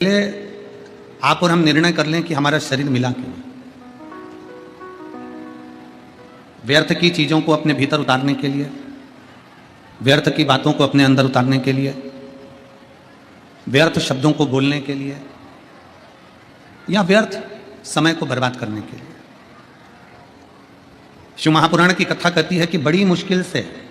पहले आप और हम निर्णय कर लें कि हमारा शरीर मिला क्यों। व्यर्थ की चीजों को अपने भीतर उतारने के लिए, व्यर्थ की बातों को अपने अंदर उतारने के लिए, व्यर्थ शब्दों को बोलने के लिए, या व्यर्थ समय को बर्बाद करने के लिए। शिव महापुराण की कथा कहती है कि बड़ी मुश्किल से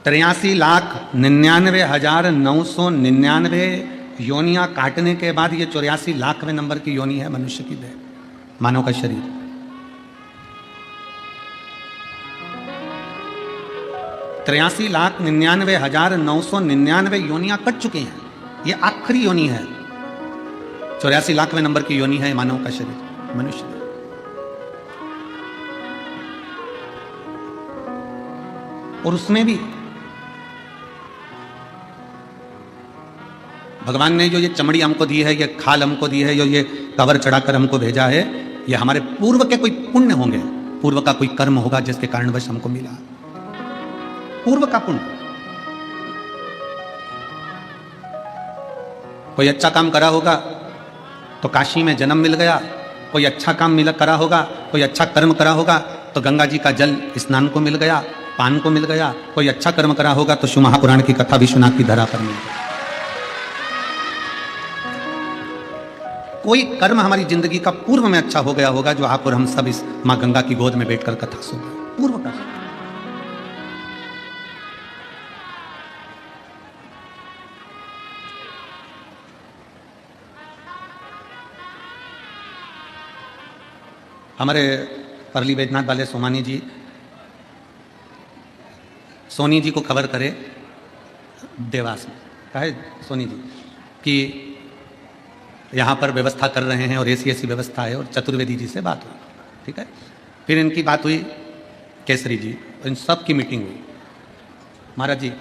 83,99,999 योनियां काटने के बाद ये 84 लाखवें नंबर की योनि है मनुष्य की देह, मानव का शरीर। तिरासी लाख 99,999 योनियां कट चुकी हैं। ये आखिरी योनि है, 84 लाखवें नंबर की योनि है मानव का शरीर, मनुष्य। और उसमें भी भगवान ने जो ये चमड़ी हमको दी है, ये खाल हमको दी है, जो ये कवर चढ़ाकर हमको भेजा है, ये हमारे पूर्व के कोई पुण्य होंगे, पूर्व का कोई कर्म होगा जिसके कारणवश हमको मिला, पूर्व का पुण्य। कोई अच्छा काम करा होगा तो काशी में जन्म मिल गया, कोई अच्छा काम मिला करा होगा, कोई अच्छा कर्म करा होगा तो गंगा जी का जल स्नान को मिल गया, पान को मिल गया। कोई अच्छा कर्म करा होगा तो शिव महापुराण की कथा विश्वनाथ की धरा पर मिल गई। कोई कर्म हमारी जिंदगी का पूर्व में अच्छा हो गया होगा, जो आप और हम सब इस मां गंगा की गोद में बैठकर कथा सुन रहे, पूर्व का। हमारे परली बैजनाथ वाले सोमानी जी, सोनी जी को खबर करे देवास में, कहे सोनी जी कि यहाँ पर व्यवस्था कर रहे हैं और ऐसी ऐसी व्यवस्था है, और चतुर्वेदी जी से बात हुई, ठीक है। फिर इनकी बात हुई केसरी जी, इन सब की मीटिंग हुई। महाराज जी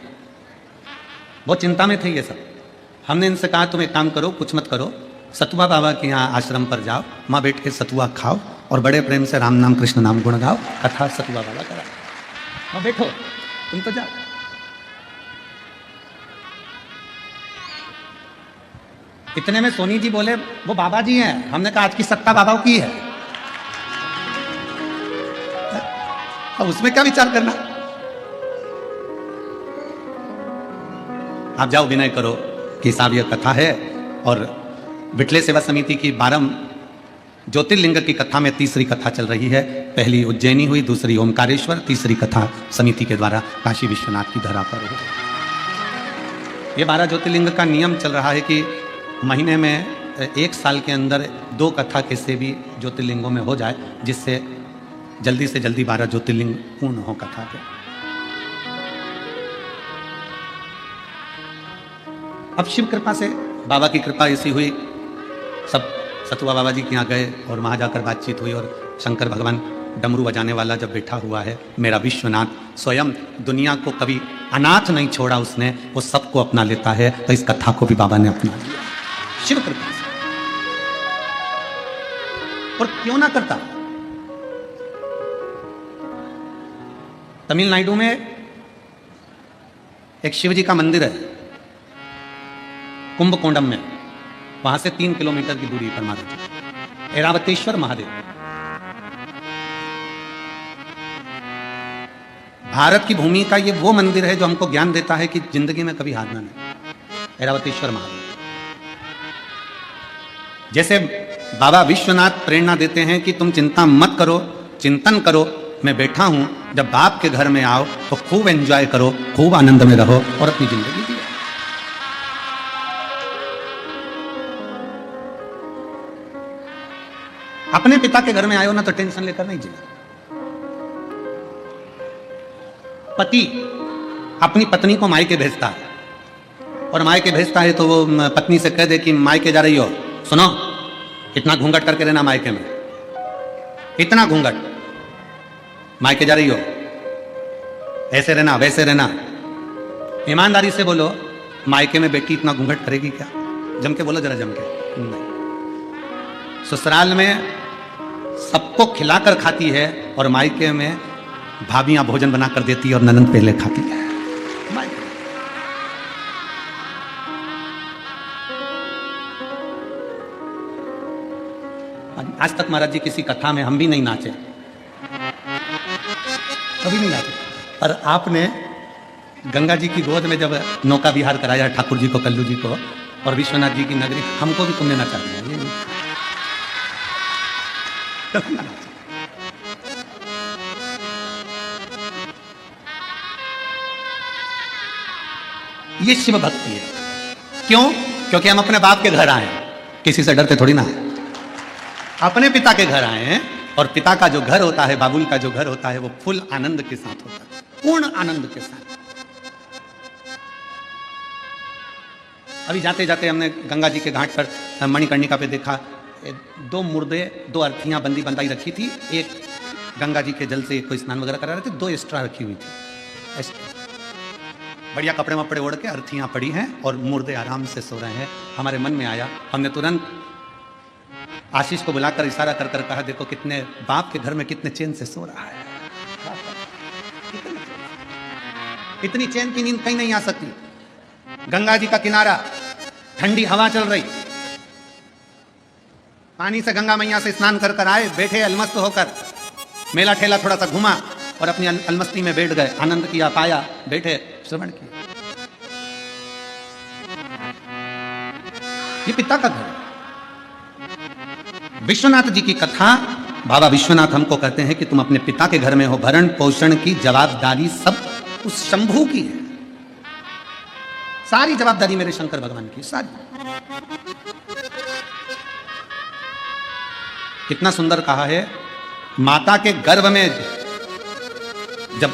बहुत चिंता में थे ये सब। हमने इनसे कहा तुम एक काम करो, कुछ मत करो, सतुआ बाबा के यहाँ आश्रम पर जाओ, वहाँ बैठ के सतुआ खाओ और बड़े प्रेम से राम नाम कृष्ण नाम गुण गाओ, कथा सतुआ बाबा करा, वहाँ बैठो, तुम तो जाओ। इतने में सोनी जी बोले वो बाबा जी हैं। हमने कहा आज की सत्ता बाबा की है, अब उसमें क्या विचार करना। आप जाओ, विनय करो कि साहब यह कथा है। और बिटले सेवा समिति की 12 ज्योतिर्लिंग की कथा में तीसरी कथा चल रही है। पहली उज्जैनी हुई, दूसरी ओमकारेश्वर, तीसरी कथा समिति के द्वारा काशी विश्वनाथ की धरा पर हुई। ये 12 ज्योतिर्लिंग का नियम चल रहा है कि महीने में 1 साल के अंदर 2 कथा किसी भी ज्योतिर्लिंगों में हो जाए, जिससे जल्दी से जल्दी 12 ज्योतिर्लिंग पूर्ण हो कथा के। अब शिव कृपा से, बाबा की कृपा ऐसी हुई, सब सतुआ बाबा जी के यहाँ गए और वहाँ जाकर बातचीत हुई। और शंकर भगवान डमरू बजाने वाला जब बैठा हुआ है, मेरा विश्वनाथ स्वयं दुनिया को कभी अनाथ नहीं छोड़ा, उसने वो सबको अपना लेता है, तो इस कथा को भी बाबा ने अपना लिया शिव कृपा से। और क्यों ना करता। तमिलनाडु में एक शिव जी का मंदिर है कुंभकोणम में, वहां से 3 किलोमीटर की दूरी पर महाराज ऐरावतेश्वर महादेव। भारत की भूमि का ये वो मंदिर है जो हमको ज्ञान देता है कि जिंदगी में कभी हारना नहीं। ऐरावतेश्वर महादेव जैसे बाबा विश्वनाथ प्रेरणा देते हैं कि तुम चिंता मत करो, चिंतन करो, मैं बैठा हूं, जब बाप के घर में आओ तो खूब एंजॉय करो, खूब आनंद में रहो और अपनी जिंदगी जियो। अपने पिता के घर में आयो ना तो टेंशन लेकर नहीं जियो। पति अपनी पत्नी को मायके भेजता है, और मायके भेजता है तो वो पत्नी से कह दे कि मायके जा रही हो, सुनो इतना घूंघट करके रहना मायके में, इतना घूंघट, मायके जा रही हो ऐसे रहना वैसे रहना। ईमानदारी से बोलो, मायके में बेटी इतना घूंघट करेगी क्या? जम के बोलो, जरा जम के। नहीं, ससुराल में सबको खिलाकर खाती है और मायके में भाभियां भोजन बनाकर देती है और ननंद पहले खाती है। आज तक महाराज जी किसी कथा में हम भी नहीं नाचे, कभी नहीं नाचे, पर आपने गंगा जी की गोद में जब नौका विहार कराया ठाकुर जी को, कल्लू जी को, और विश्वनाथ जी की नगरी, हमको भी तुमने नचा दिया। ये शिव भक्ति है। क्यों? क्योंकि हम अपने बाप के घर आए हैं, किसी से डरते थोड़ी ना, अपने पिता के घर आए हैं, और पिता का जो घर होता है, बाबुल का जो घर होता है, वो फुल आनंद के साथ होता है, पूर्ण आनंद के साथ। अभी जाते जाते हमने गंगा जी के घाट पर मणिकर्णिका पे देखा, दो मुर्दे, दो अर्थियां बंदी बंदाई रखी थी, एक गंगा जी के जल से कोई स्नान वगैरह करा रहे थे, दो एक्स्ट्रा रखी हुई थी, बढ़िया कपड़े वपड़े ओढ़ के अर्थियां पड़ी हैं और मुर्दे आराम से सो रहे हैं। हमारे मन में आया, हमने तुरंत आशीष को बुलाकर इशारा कर कर कहा, देखो कितने बाप के घर में कितने चैन से सो रहा है, इतनी चैन की नींद कहीं नहीं आ सकती। गंगा जी का किनारा, ठंडी हवा चल रही, पानी से गंगा मैया से स्नान कर कर आए, बैठे अलमस्त होकर, मेला ठेला थोड़ा सा घुमा और अपनी अलमस्ती में बैठ गए, आनंद किया, पाया, बैठे, श्रवण किया। ये पिता का घर। विश्वनाथ जी की कथा, बाबा विश्वनाथ हमको कहते हैं कि तुम अपने पिता के घर में हो, भरण पोषण की जवाबदारी सब उस शंभू की है, सारी जवाबदारी मेरे शंकर भगवान की, सारी। कितना सुंदर कहा है, माता के गर्भ में जब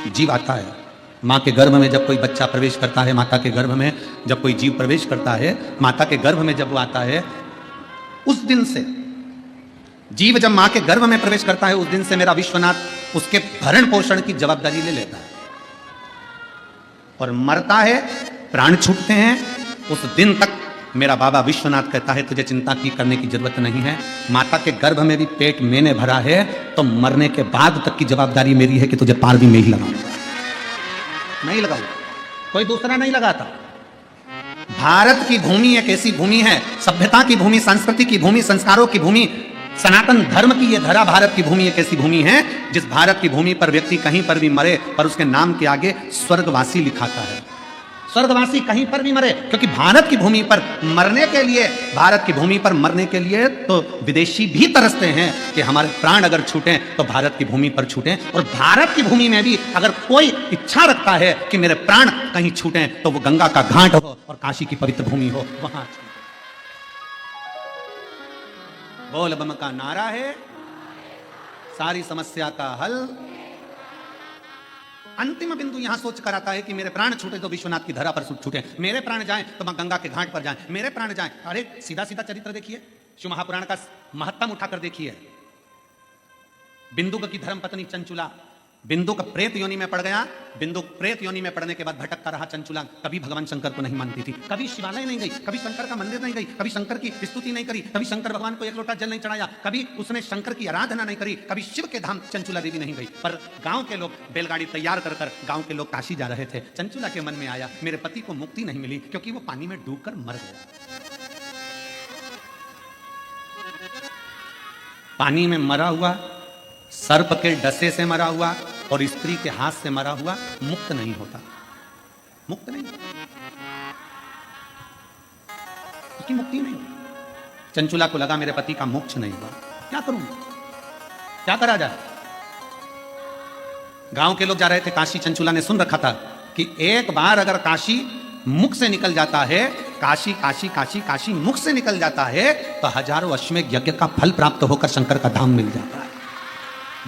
जीव आता है, मां के गर्भ में जब कोई बच्चा प्रवेश करता है, माता के गर्भ में जब कोई जीव प्रवेश करता है, माता के गर्भ में जब वो आता है, उस दिन से जीव जब मां के गर्भ में प्रवेश करता है, उस दिन से मेरा विश्वनाथ उसके भरण पोषण की जवाबदारी ले लेता है, और मरता है, प्राण छूटते हैं, उस दिन तक मेरा बाबा विश्वनाथ कहता है तुझे चिंता की करने की जरूरत नहीं है, माता के गर्भ में भी पेट मैंने भरा है, तो मरने के बाद तक की जवाबदारी मेरी है कि तुझे पार भी मैं ही लगाऊंगा, नहीं लगाऊंगा, कोई दूसरा नहीं लगाता। भारत की भूमि एक ऐसी भूमि है, सभ्यता की भूमि, संस्कृति की भूमि, संस्कारों की भूमि, सनातन धर्म की यह धरा भारत की भूमि एक ऐसी भूमि है जिस भारत की भूमि पर व्यक्ति कहीं पर भी मरे पर उसके नाम के आगे स्वर्गवासी लिखाता है, स्वर्गवासी कहीं पर भी मरे, क्योंकि भारत की भूमि पर मरने के लिए, भारत की भूमि पर मरने के लिए तो विदेशी भी तरसते हैं कि हमारे प्राण अगर छूटे तो भारत की भूमि पर छूटे, और भारत की भूमि में भी अगर कोई इच्छा रखता है कि मेरे प्राण कहीं छूटे तो वो गंगा का घाट हो और काशी की पवित्र भूमि हो, वहां। बोल बम का नारा है, सारी समस्या का हल। अंतिम बिंदु यहां सोच कर आता है कि मेरे प्राण छूटे तो विश्वनाथ की धरा पर छूटे, मेरे प्राण जाएं तो मैं गंगा के घाट पर जाएं, मेरे प्राण जाएं। अरे सीधा सीधा चरित्र देखिए, शिव महापुराण का महत्तम उठाकर देखिए। बिंदुक की धर्म पत्नी चंचुला, बिंदुक प्रेत योनि में पड़ गया, बिंदुक प्रेत योनि में पड़ने के बाद भटकता रहा चंचुला, कभी भगवान शंकर को नहीं मानती थी, कभी शिवालय नहीं गई, कभी शंकर का मंदिर नहीं गई, कभी शंकर की स्तुति नहीं करी, कभी शंकर भगवान को एक लोटा जल नहीं चढ़ाया, कभी उसने शंकर की आराधना नहीं करी, कभी शिव के धाम चंचुला देवी नहीं गई। पर गांव के लोग बैलगाड़ी तैयार कर कर गांव के लोग काशी जा रहे थे, चंचुला के मन में आया मेरे पति को मुक्ति नहीं मिली क्योंकि वो पानी में डूबकर मर गया। पानी में मरा हुआ, सर्प के डसे से मरा हुआ और स्त्री के हाथ से मरा हुआ मुक्त नहीं होता, मुक्त नहीं, उसकी मुक्ति नहीं। चंचुला को लगा मेरे पति का मोक्ष नहीं हुआ, क्या करूं, क्या करा जाए। गांव के लोग जा रहे थे काशी, चंचुला ने सुन रखा था कि एक बार अगर काशी मुख से निकल जाता है, काशी काशी काशी काशी मुख से निकल जाता है तो हजारों अश्वमेध यज्ञ का फल प्राप्त होकर शंकर का धाम मिल जाता है।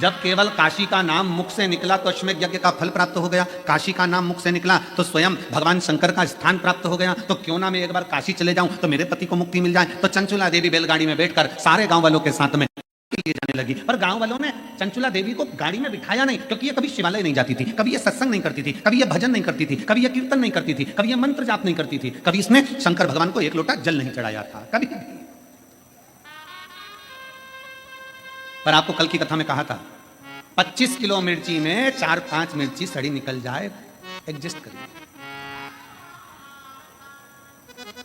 जब केवल काशी का नाम मुख से निकला तो अश्वमेध यज्ञ का फल प्राप्त हो गया, काशी का नाम मुख से निकला तो स्वयं भगवान शंकर का स्थान प्राप्त हो गया, तो क्यों ना मैं एक बार काशी चले जाऊं तो मेरे पति को मुक्ति मिल जाए। तो चंचुला देवी बैलगाड़ी में बैठकर सारे गांव वालों के साथ में लिए जाने लगी, पर गांव वालों ने चंचुला देवी को गाड़ी में बिठाया नहीं, क्योंकि ये कभी शिवालय नहीं जाती थी, कभी ये सत्संग नहीं करती थी, कभी ये भजन नहीं करती थी, कभी ये कीर्तन नहीं करती थी, कभी ये मंत्र जाप नहीं करती थी, कभी इसने शंकर भगवान को एक लोटा जल नहीं चढ़ाया था, कभी। पर आपको कल की कथा में कहा था 25 किलो मिर्ची में 4-5 मिर्ची सड़ी निकल जाए, एडजस्ट करिए।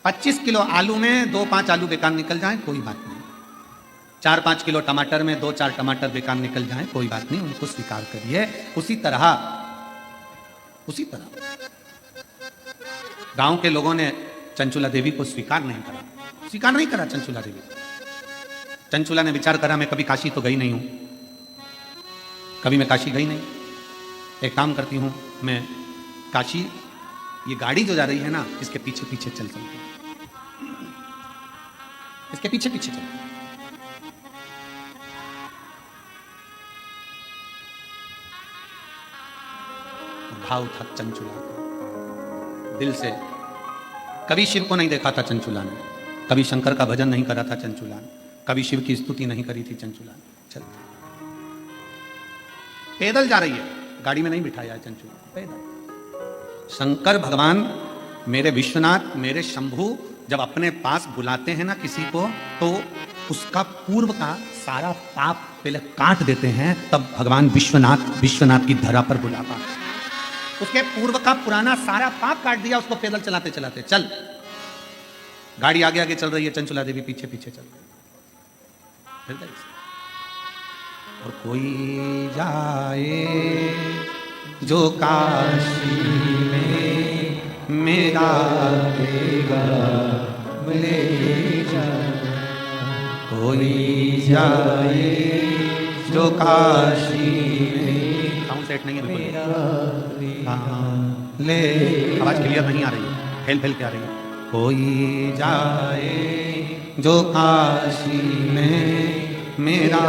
25 किलो आलू में 2-5 आलू बेकार निकल जाए, कोई बात नहीं, 4-5 किलो टमाटर में 2-4 टमाटर बेकार निकल जाएं, कोई बात नहीं, उनको स्वीकार करिए। उसी तरह गांव के लोगों ने चंचुला देवी को स्वीकार नहीं करा चंचुला देवी। चंचुला ने विचार करा, मैं कभी काशी तो गई नहीं हूं, कभी मैं काशी गई नहीं, एक काम करती हूं, मैं काशी, ये गाड़ी जो जा रही है ना, इसके पीछे पीछे चलती हूं, इसके पीछे पीछे चलती हूं। भाव था चंचुला का दिल से। कभी शिव को नहीं देखा था चंचुला ने, कभी शंकर का भजन नहीं करा था चंचुला ने, कभी शिव की स्तुति नहीं करी थी चंचुला ने। चलते पैदल जा रही है, गाड़ी में नहीं बिठाया है चंचुला, पैदल। शंकर भगवान, मेरे विश्वनाथ, मेरे शंभु जब अपने पास बुलाते हैं ना किसी को, तो उसका पूर्व का सारा पाप पहले काट देते हैं, तब भगवान विश्वनाथ की धरा पर बुलाता है। उसके पूर्व का पुराना सारा पाप काट दिया उसको पैदल चलाते चलाते। चल, गाड़ी आगे आगे चल रही है, चंचुला देवी पीछे पीछे चल रही है। और कोई जाए जो काशी में मेरा देगा ले जा, कोई जाए जो काशी में, साउंड सेट नहीं है बिल्कुल, ले, आवाज क्लियर नहीं आ रही है, फैल फैल के आ रही है। कोई जाए जो काशी में मेरा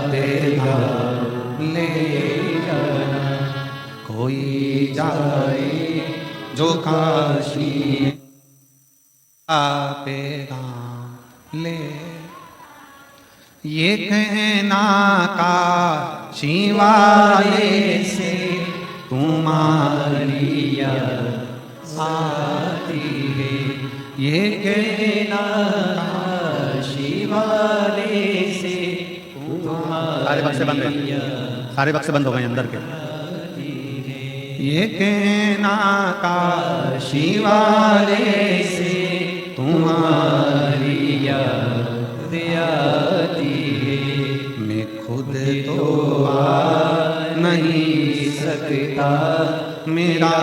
देगा ले जाना, कोई जाए जो काशी में आपेगा ले। ये कहना काशी वाले से तुम्हारी आती है, ये कहना काशी वाले से सारे बक्से बंद हैं, सारे बक्से बंद हो गए अंदर के। ये कहना काशी वाले से तुम्हारी याद आती है, मैं खुद तो आ नहीं सकता, मेरा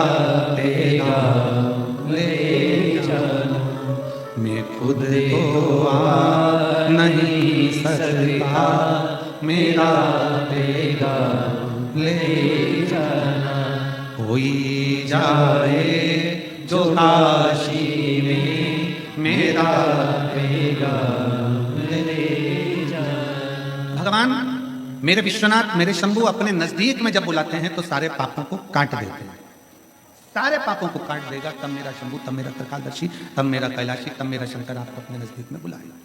तेरा ले जाना, मैं खुद तो आ नहीं सकता, मेरा तेरा ले जाना, कोई जाए जो काशी में मेरा तेरा ले जाना। भगवान मेरे विश्वनाथ, मेरे शंभु अपने नजदीक में जब बुलाते हैं तो सारे पापों को काट देते हैं, सारे पापों को काट देगा, तब मेरा शंभु, तब मेरा त्रिकालदर्शी, तब मेरा कैलाशी, तब मेरा शंकर आपको अपने नजदीक में बुलाएगा।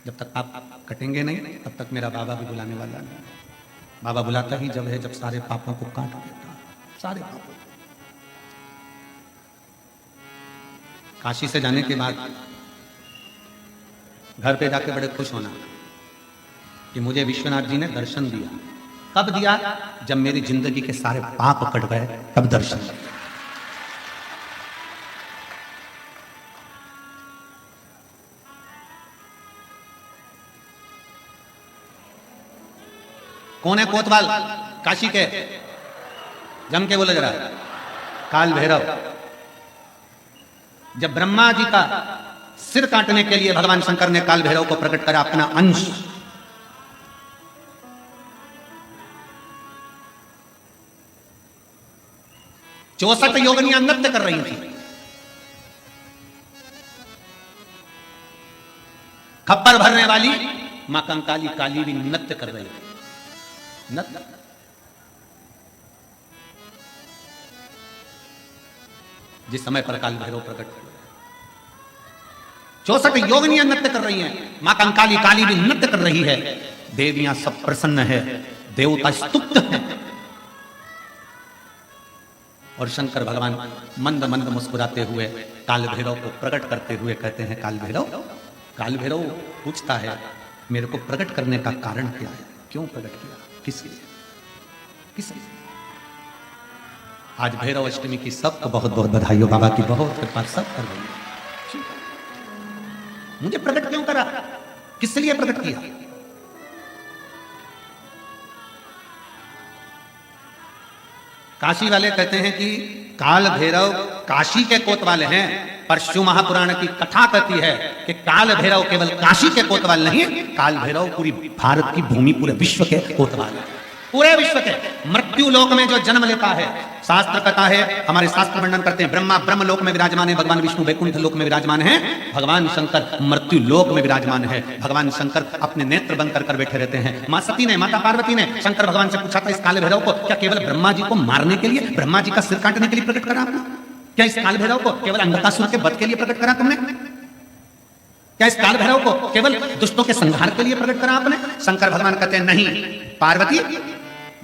जब तक आप कटेंगे नहीं तब तक मेरा बाबा भी बुलाने वाला नहीं। बाबा बुलाता ही जब है जब सारे पापों को काट देता, सारे पापों। काशी से जाने के बाद घर पे जाके बड़े खुश होना कि मुझे विश्वनाथ जी ने दर्शन दिया। कब दिया? जब मेरी जिंदगी के सारे पाप कट गए, तब दर्शन दिया। कौन है कोतवाल काशी के? जम के बोले जरा। काल भैरव। जब ब्रह्मा जी का सिर काटने के लिए भगवान शंकर ने काल भैरव को प्रकट करा, अपना अंश, चौसठ योगिनियां नृत्य कर रही थी। खप्पर भरने वाली मां कंकाली काली भी नृत्य कर रही थी। नृत्य जिस समय पर काल भैरव प्रकट हुए, 64 योगिनियां नृत्य कर रही हैं, मां कंकाली काली भी नृत्य कर रही है, देवियां सब प्रसन्न है, देवता स्तुप्त हैं। और शंकर भगवान मंद मंद मुस्कुराते हुए काल भैरव को प्रकट करते हुए कहते हैं, काल भैरव पूछता है, मेरे को प्रकट करने का कारण क्या है? क्यों प्रकट किया? किस लिए? आज भैरव अष्टमी की सबको बहुत बहुत बधाई हो। बाबा की बहुत कृपा सब कर रही है। मुझे प्रकट क्यों करा? किस लिए प्रकट किया? काशी वाले कहते हैं कि काल भैरव काशी के कोतवाल हैं, पर शिव महापुराण की कथा कहती है कि काल भैरव केवल काशी के कोतवाल नहीं, काल भैरव पूरी भारत की भूमि, पूरे विश्व के कोतवाल है, पूरे विश्व के। मृत्यु लोक में जो जन्म लेता है, शास्त्र कहता है, हमारे शास्त्र वर्णन करते हैं, ब्रह्मा ब्रह्म लोक में विराजमान है, भगवान विष्णु वैकुंठ लोक में विराजमान है, भगवान शंकर मृत्यु लोक में विराजमान है। भगवान शंकर अपने नेत्र बंद कर बैठे रहते हैं। मां सती ने, माता पार्वती ने शंकर भगवान से पूछा था इस काल भैरव को क्या केवल ब्रह्मा जी को मारने के लिए, ब्रह्मा जी का सिर काटने के लिए प्रकट करा आपने? क्या इस काल भैरव को केवल अंधकासुर के वध के लिए प्रकट करा तुमने? क्या इस काल भैरव को केवल दुष्टों के संहार के लिए प्रकट करा आपने? शंकर भगवान कहते हैं नहीं पार्वती,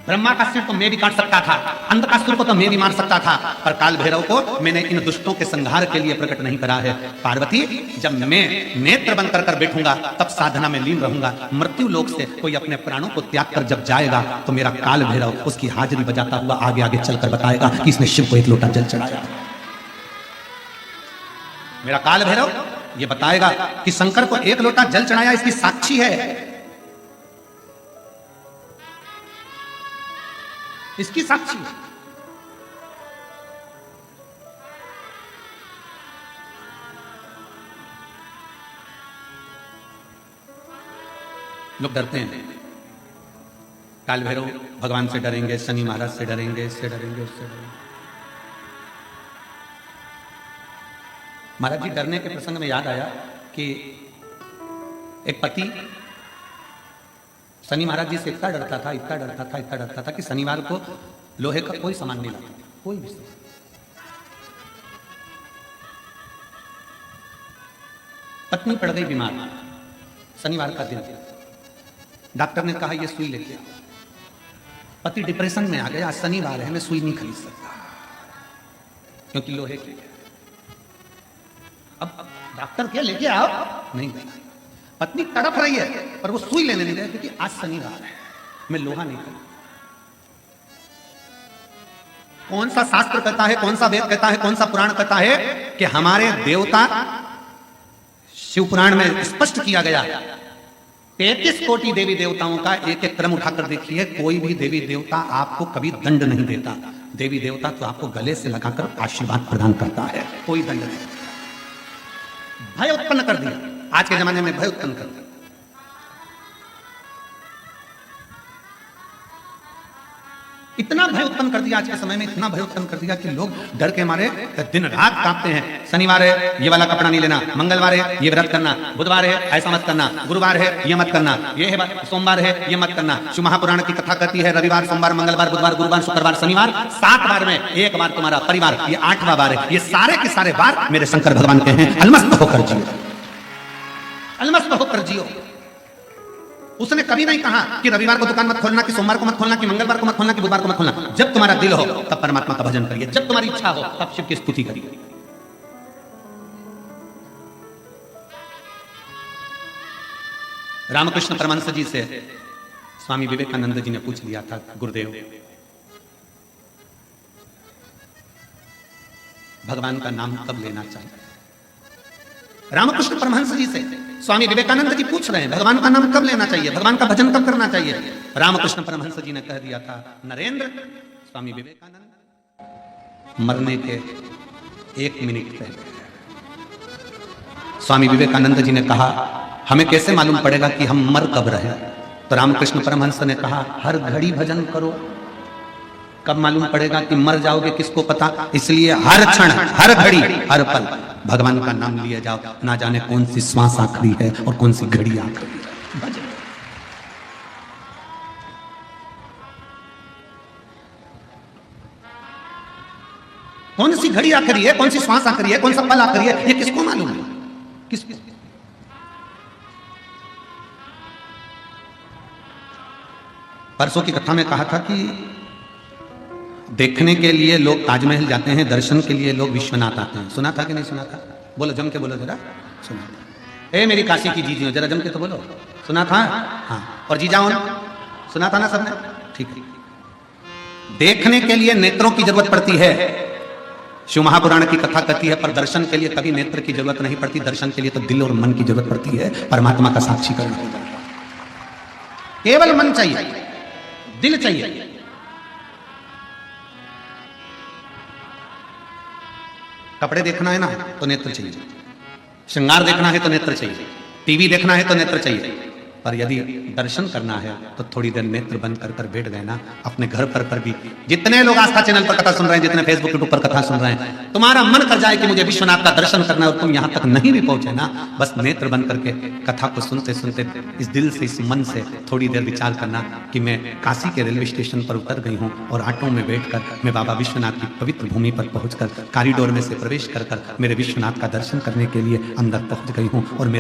ब्रह्मा का सिर तो मैं भी काट सकता था, अंधकासुर को तो मैं भी मार सकता था, पर काल भैरव को मैंने इन दुष्टों के संहार के लिए प्रकट नहीं करा है। पार्वती, जब मैं नेत्र बंद कर बैठूंगा तब साधना में लीन रहूंगा। मृत्यु लोक से कोई अपने प्राणों को त्याग कर जब जाएगा तो मेरा काल भैरव उसकी हाजिरी बजाता हुआ आगे आगे चलकर बताएगा कि इसने शिव को एक लोटा जल चढ़ाया। मेरा काल भैरव ये बताएगा कि शंकर को एक लोटा जल चढ़ाया, इसकी साक्षी है, इसकी साक्षी है। लोग डरते हैं, काल भैरव भगवान से डरेंगे, शनि महाराज से डरेंगे, इससे डरेंगे, उससे डरेंगे। महाराज जी डरने के प्रसंग में याद आया कि एक पति शनि महाराज जी से इतना डरता था, इतना डरता था, इतना डरता था कि शनिवार को लोहे का कोई सामान नहीं लाता, कोई भी। पत्नी पड़ गई बीमार, शनिवार का दिन, डॉक्टर ने कहा ये सुई लेके आओ। पति डिप्रेशन में आ गया, आज शनिवार है, मैं सुई नहीं खरीद सकता क्योंकि लोहे की है। अब डॉक्टर क्या लेके आओ, नहीं गया। पत्नी तड़प रही है पर वो सुई लेने नहीं रहे क्योंकि आज शनिवार है, मैं लोहा नहीं खरीद। कौन सा शास्त्र कहता है, कौन सा वेद कहता है, कौन सा पुराण कहता है कि हमारे देवता, शिव पुराण में स्पष्ट किया गया 33 कोटि देवी देवताओं का एक एक क्रम उठाकर देखिए, कोई भी देवी देवता आपको कभी दंड नहीं देता। देवी देवता तो आपको गले से लगाकर आशीर्वाद प्रदान करता है, कोई दंड नहीं। भय उत्पन्न कर दिया, आज के जमाने में भय उत्पन्न कर दिया। इतना भय उत्पन्न कर दिया आज के समय में, इतना भय उत्पन्न कर दिया कि लोग डर के मारे दिन रात कांपते हैं। शनिवार है ये वाला कपड़ा नहीं लेना, मंगलवार है ये व्रत करना, बुधवार है ऐसा मत करना, गुरुवार है ये मत करना, ये है सोमवार है ये मत करना। शिव महापुराण की कथा कहती है रविवार, सोमवार, मंगलवार, बुधवार, गुरुवार, शुक्रवार, शनिवार, 7 बार में एक बार तुम्हारा परिवार, ये 8वां बार है। ये सारे के सारे बार मेरे शंकर भगवान के हैं, अलमस्त होकर जियो, अलमस्त होकर जियो। उसने कभी नहीं कहा कि रविवार को दुकान मत खोलना, कि सोमवार को मत खोलना, कि मंगलवार को मत खोलना, कि बुधवार को मत खोलना। जब तुम्हारा दिल हो तब परमात्मा का भजन करिए, जब तुम्हारी इच्छा हो तब शिव की स्तुति करिए। रामकृष्ण परमहंस जी से स्वामी विवेकानंद जी ने पूछ लिया था, गुरुदेव भगवान का नाम कब लेना चाहिए? रामकृष्ण परमहंस जी से स्वामी विवेकानंद जी पूछ रहे हैं भगवान का नाम कब लेना चाहिए, भगवान का भजन कब करना चाहिए? रामकृष्ण परमहंस जी ने कह दिया था, नरेंद्र, स्वामी विवेकानंद मरने के 1 मिनट पहले। स्वामी विवेकानंद जी ने कहा, हमें कैसे मालूम पड़ेगा कि हम मर कब रहे? तो रामकृष्ण परमहंस ने कहा, हर घड़ी भजन करो, कब मालूम पड़ेगा कि मर जाओगे किसको पता। इसलिए हर क्षण, हर घड़ी, हर पल भगवान का नाम लिए जाओ, ना जाने कौन सी श्वास आखिरी है और कौन सी घड़ी आखिरी है। भजन कौन सी घड़ी आखिरी है, कौन सी श्वास आखिरी है, कौन सा पल आखिरी है, ये किसको मालूम है? किस परसों की कथा में कहा था कि देखने के लिए लोग ताजमहल जाते हैं, दर्शन के लिए लोग विश्वनाथ आते हैं। सुना था कि नहीं सुना था? बोलो, जम के बोलो जरा। सुना? मेरी काशी की जीजियों, जरा जम के तो बोलो। सुना था? हाँ। और जीजाओं, सुना था ना सबने? ठीक है। देखने के लिए नेत्रों की जरूरत पड़ती है, शिव महापुराण की कथा कहती है, पर दर्शन के लिए कभी नेत्र की जरूरत नहीं पड़ती। दर्शन के लिए तो दिल और मन की जरूरत पड़ती है, परमात्मा का साक्षीकरण होता है। केवल मन चाहिए, दिल चाहिए। कपड़े देखना है ना तो नेत्र चाहिए, श्रृंगार देखना है तो नेत्र चाहिए, टीवी देखना है तो नेत्र चाहिए, पर यदि दर्शन करना है तो थोड़ी देर नेत्र बंद कर कर बैठ गए ना, अपने घर पर भी जितने लोग आस्था चैनल पर कथा सुन रहे हैं, जितने फेसबुक यूट्यूब पर कथा सुन रहे हैं, तुम्हारा मन कर जाए कि मुझे विश्वनाथ का दर्शन करना है और तुम यहां तक नहीं भी पहुंचे ना, बस नेत्र बंद करके कथा को सुनते सुनते इस दिल से, इस मन से थोड़ी देर विचार करना कि मैं काशी के रेलवे स्टेशन पर उतर गई हूँ और ऑटो में बैठकर मैं बाबा विश्वनाथ की पवित्र भूमि पर पहुंचकर कॉरिडोर में से प्रवेश कर मेरे विश्वनाथ का दर्शन करने के लिए अंदर पहुंच गई हूँ और